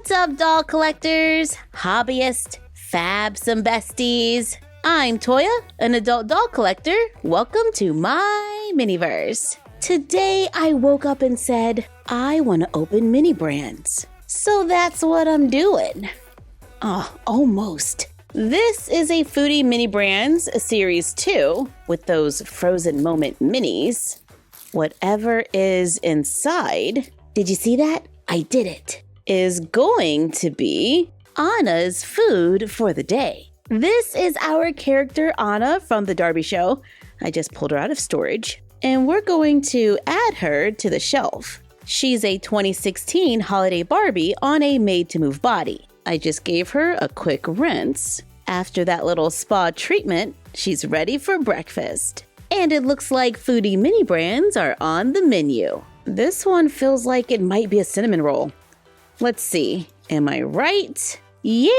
What's up, doll collectors, hobbyists, fabs, and besties? I'm Toya, an adult doll collector. Welcome to my miniverse. Today, I woke up and said, I want to open mini brands. So that's what I'm doing. Almost. This is a Foodie Mini Brands Series 2 with those frozen moment minis. Whatever is inside, did you see that? I did it. Is going to be Anna's food for the day. This is our character Anna from the Barbie show. I just pulled her out of storage, and we're going to add her to the shelf. She's a 2016 holiday Barbie on a made-to-move body. I just gave her a quick rinse. After that little spa treatment, she's ready for breakfast. And it looks like Foodie Mini Brands are on the menu. This one feels like it might be a cinnamon roll. Let's see. Am I right? Yeah!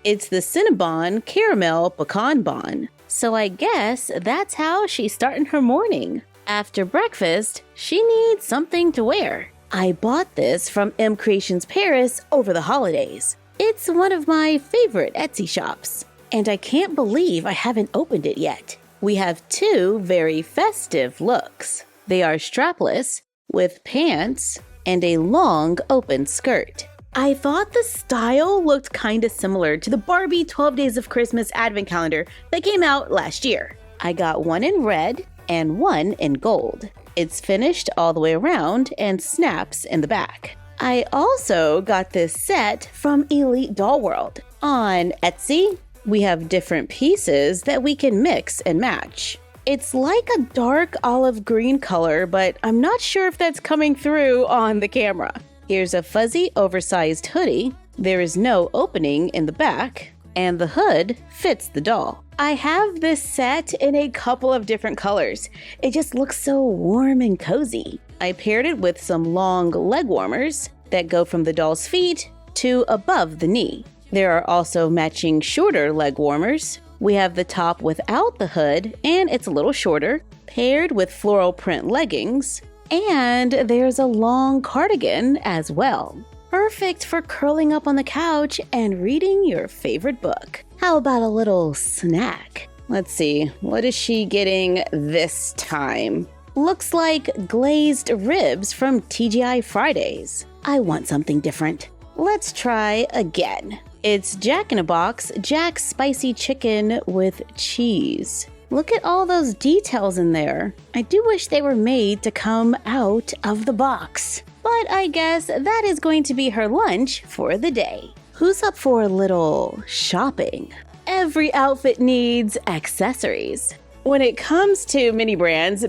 It's the Cinnabon Caramel Pecan Bon. So I guess that's how she's starting her morning. After breakfast, she needs something to wear. I bought this from M Creations Paris over the holidays. It's one of my favorite Etsy shops. And I can't believe I haven't opened it yet. We have two very festive looks. They are strapless, with pants and a long open skirt. I thought the style looked kinda similar to the Barbie 12 Days of Christmas advent calendar that came out last year. I got one in red and one in gold. It's finished all the way around and snaps in the back. I also got this set from Elite Doll World. On Etsy, we have different pieces that we can mix and match. It's like a dark olive green color, but I'm not sure if that's coming through on the camera. Here's a fuzzy, oversized hoodie. There is no opening in the back, and the hood fits the doll. I have this set in a couple of different colors. It just looks so warm and cozy. I paired it with some long leg warmers that go from the doll's feet to above the knee. There are also matching shorter leg warmers. We have the top without the hood, and it's a little shorter, paired with floral print leggings. And there's a long cardigan as well. Perfect for curling up on the couch and reading your favorite book. How about a little snack? Let's see, what is she getting this time? Looks like glazed ribs from TGI Fridays. I want something different. Let's try again. It's Jack in a Box Jack's Spicy Chicken with cheese. Look at all those details in there. I do wish they were made to come out of the box. But I guess that is going to be her lunch for the day. Who's up for a little shopping? Every outfit needs accessories. When it comes to mini brands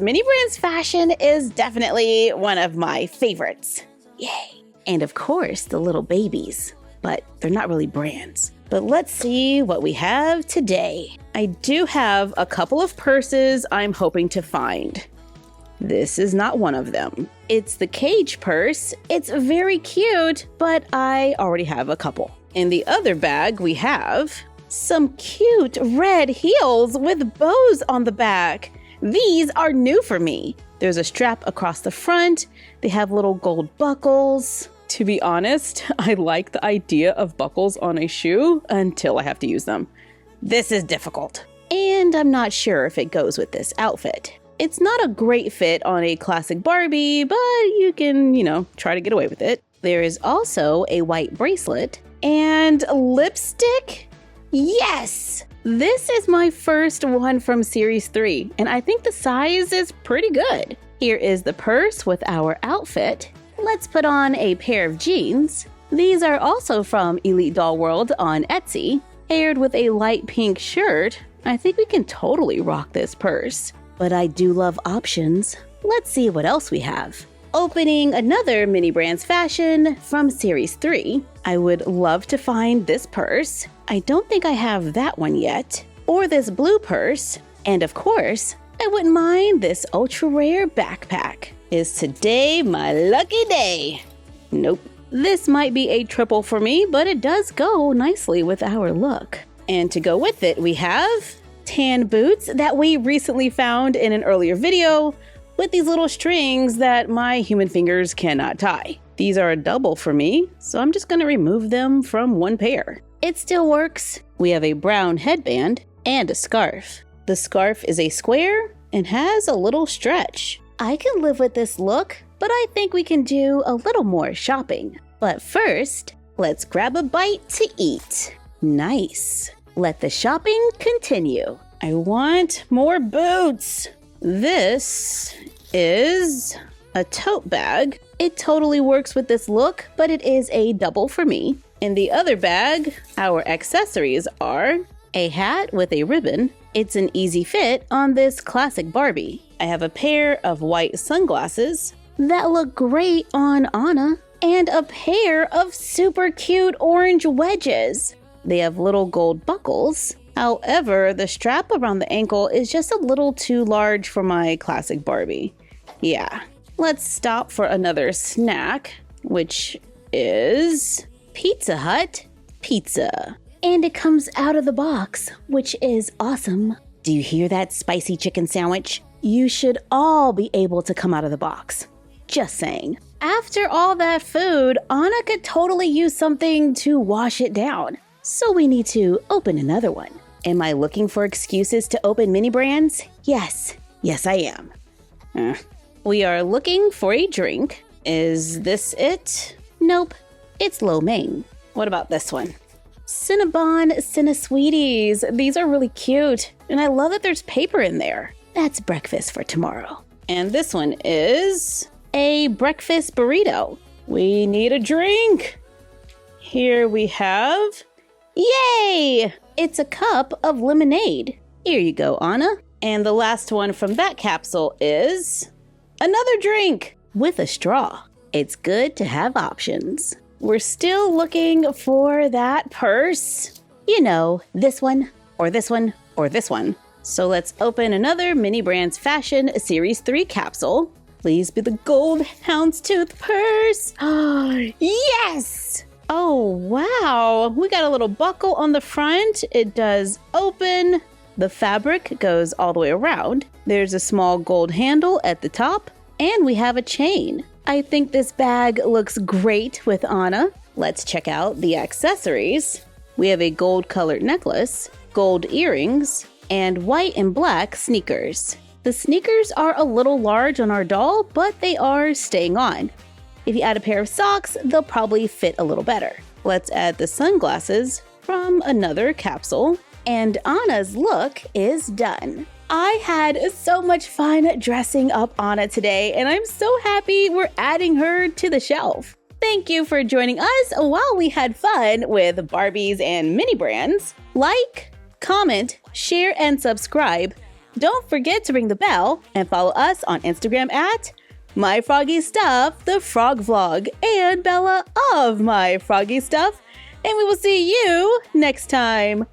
fashion is definitely one of my favorites. Yay! And of course, the little babies. But they're not really brands. But let's see what we have today. I do have a couple of purses I'm hoping to find. This is not one of them. It's the Cage purse. It's very cute, but I already have a couple. In the other bag, we have some cute red heels with bows on the back. These are new for me. There's a strap across the front. They have little gold buckles. To be honest, I like the idea of buckles on a shoe until I have to use them. This is difficult. And I'm not sure if it goes with this outfit. It's not a great fit on a classic Barbie, but you can, try to get away with it. There is also a white bracelet and lipstick. Yes! This is my first one from Series 3, and I think the size is pretty good. Here is the purse with our outfit. Let's put on a pair of jeans. These are also from Elite Doll World on Etsy. Paired with a light pink shirt, I think we can totally rock this purse. But I do love options. Let's see what else we have. Opening another Mini Brands fashion from Series 3, I would love to find this purse. I don't think I have that one yet. Or this blue purse. And of course, I wouldn't mind this ultra rare backpack. Is today my lucky day? Nope. This might be a triple for me, but it does go nicely with our look. And to go with it, we have tan boots that we recently found in an earlier video, with these little strings that my human fingers cannot tie. These are a double for me, so I'm just gonna remove them from one pair. It still works. We have a brown headband and a scarf. The scarf is a square and has a little stretch. I can live with this look, but I think we can do a little more shopping. But first, let's grab a bite to eat. Nice. Let the shopping continue. I want more boots. This is a tote bag. It totally works with this look, but it is a double for me. In the other bag, our accessories are a hat with a ribbon. It's an easy fit on this classic Barbie. I have a pair of white sunglasses that look great on Anna, and a pair of super cute orange wedges. They have little gold buckles. However, the strap around the ankle is just a little too large for my classic Barbie. Yeah, let's stop for another snack, which is Pizza Hut pizza. And it comes out of the box, which is awesome. Do you hear that spicy chicken sandwich? You should all be able to come out of the box. Just saying. After all that food, Anna could totally use something to wash it down. So we need to open another one. Am I looking for excuses to open mini brands? Yes. Yes, I am. We are looking for a drink. Is this it? Nope. It's lo mein. What about this one? Cinnabon Cinna-Sweeties. These are really cute. And I love that there's paper in there. That's breakfast for tomorrow. And this one is a breakfast burrito. We need a drink. Here we have, yay! It's a cup of lemonade. Here you go, Anna. And the last one from that capsule is another drink with a straw. It's good to have options. We're still looking for that purse. You know, this one, or this one, or this one. So let's open another Mini Brands Fashion Series 3 capsule. Please be the gold houndstooth purse. Yes! Oh, wow. We got a little buckle on the front. It does open. The fabric goes all the way around. There's a small gold handle at the top. And we have a chain. I think this bag looks great with Anna. Let's check out the accessories. We have a gold-colored necklace, gold earrings, and white and black sneakers. The sneakers are a little large on our doll, but they are staying on. If you add a pair of socks, they'll probably fit a little better. Let's add the sunglasses from another capsule, and Anna's look is done. I had so much fun dressing up Anna today, and I'm so happy we're adding her to the shelf. Thank you for joining us while we had fun with Barbies and mini brands. Like, comment, share, and subscribe. Don't forget to ring the bell and follow us on Instagram at MyFroggyStuff, the Frog Vlog, and Bella of MyFroggyStuff. And we will see you next time.